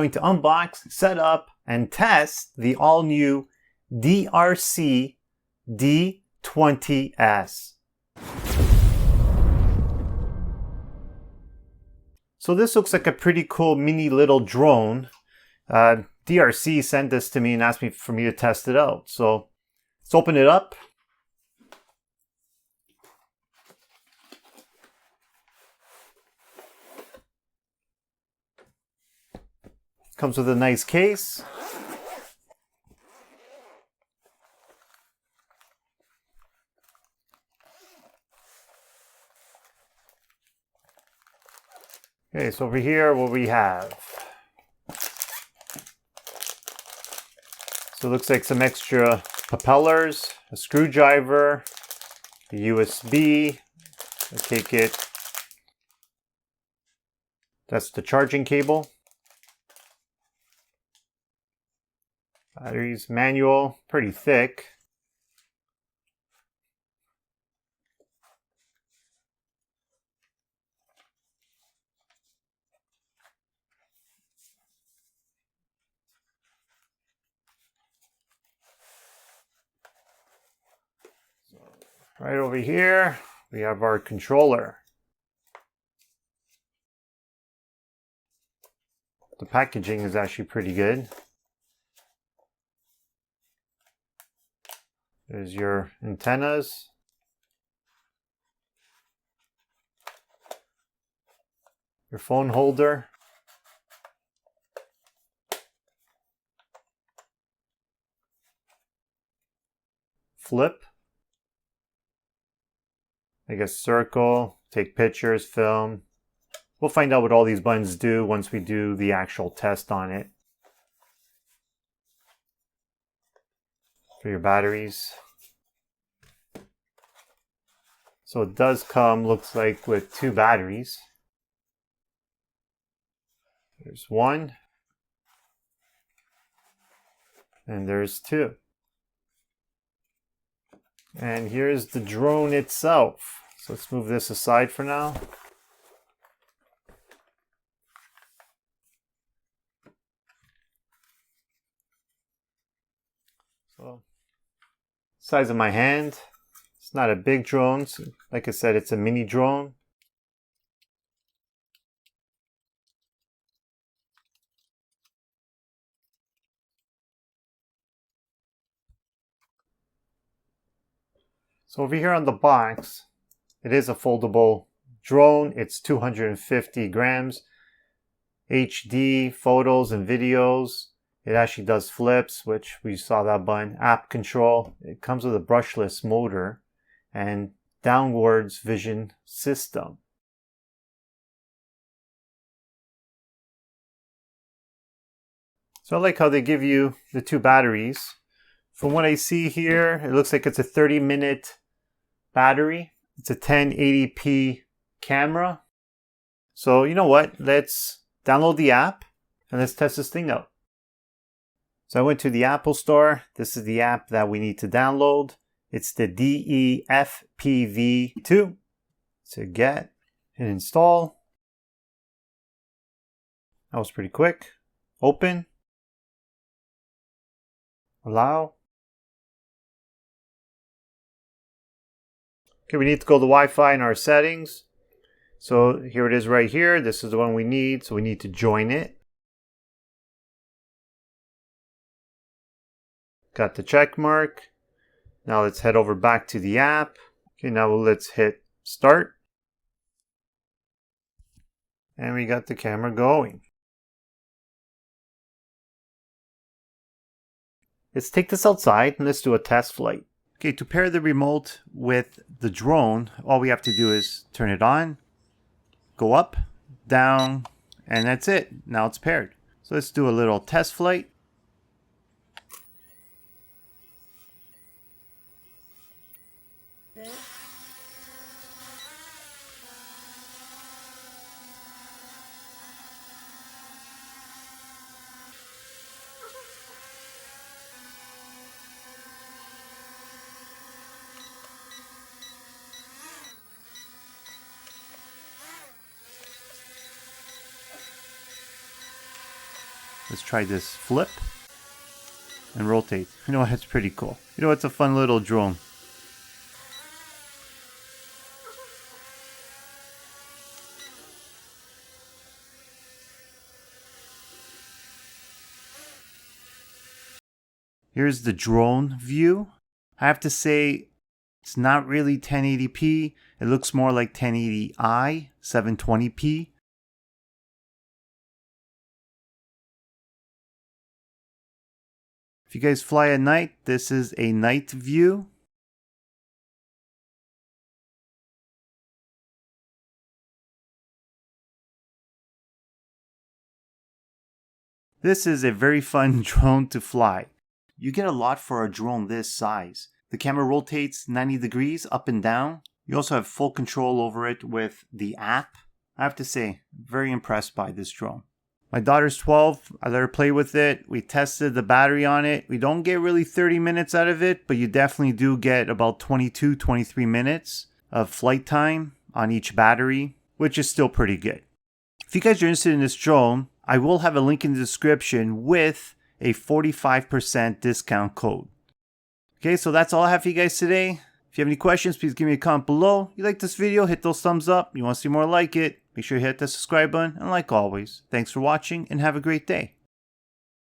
Going to unbox, set up, and test the all-new DEERC D20S. So this looks like a pretty cool mini little drone. DEERC sent this to me and asked me for me to test it out. So let's open it up. Comes with a nice case. Okay, so over here, what we have. So it looks like some extra propellers, a screwdriver, a USB. I take it. That's the charging cable. Batteries, manual, pretty thick. So right over here, we have our controller. The packaging is actually pretty good. There's your antennas. Your phone holder. Flip. I guess circle, take pictures, film. We'll find out what all these buttons do once we do the actual test on it. For your batteries. So it does come, looks like, with 2 batteries. There's 1. And there's 2. And here's the drone itself. So let's move this aside for now. So, size of my hand. It's not a big drone. So like I said, it's a mini drone. So over here on the box, it is a foldable drone. It's 250 grams. HD photos and videos. It actually does flips, which we saw that button. App control. It comes with a brushless motor and downwards vision system. So I like how they give you the 2 batteries. From what I see here, it looks like it's a 30-minute battery. It's a 1080p camera. So you know what? Let's download the app and let's test this thing out. So I went to the Apple Store. This is the app that we need to download. It's the DEFPV2. So get and install. That was pretty quick. Open. Allow. Okay, we need to go to Wi-Fi in our settings. So here it is right here. This is the one we need. So we need to join it. Got the check mark. Now let's head over back to the app. Okay, now let's hit start. And we got the camera going. Let's take this outside and let's do a test flight. Okay, to pair the remote with the drone, all we have to do is turn it on, go up, down, and that's it. Now it's paired. So let's do a little test flight. Let's try this flip and rotate. You know what? It's pretty cool. You know, it's a fun little drone. Here's the drone view. I have to say, it's not really 1080p. It looks more like 1080i, 720p. If you guys fly at night, this is a night view. This is a very fun drone to fly. You get a lot for a drone this size. The camera rotates 90 degrees up and down. You also have full control over it with the app. I have to say, very impressed by this drone. My daughter's 12. I let her play with it. We tested the battery on it. We don't get really 30 minutes out of it, but you definitely do get about 22, 23 minutes of flight time on each battery, which is still pretty good. If you guys are interested in this drone, I will have a link in the description with a 45% discount code. Okay, so that's all I have for you guys today. If you have any questions, please give me a comment below. If you like this video, hit those thumbs up. You want to see more like it, make sure you hit the subscribe button. And like always, thanks for watching and have a great day.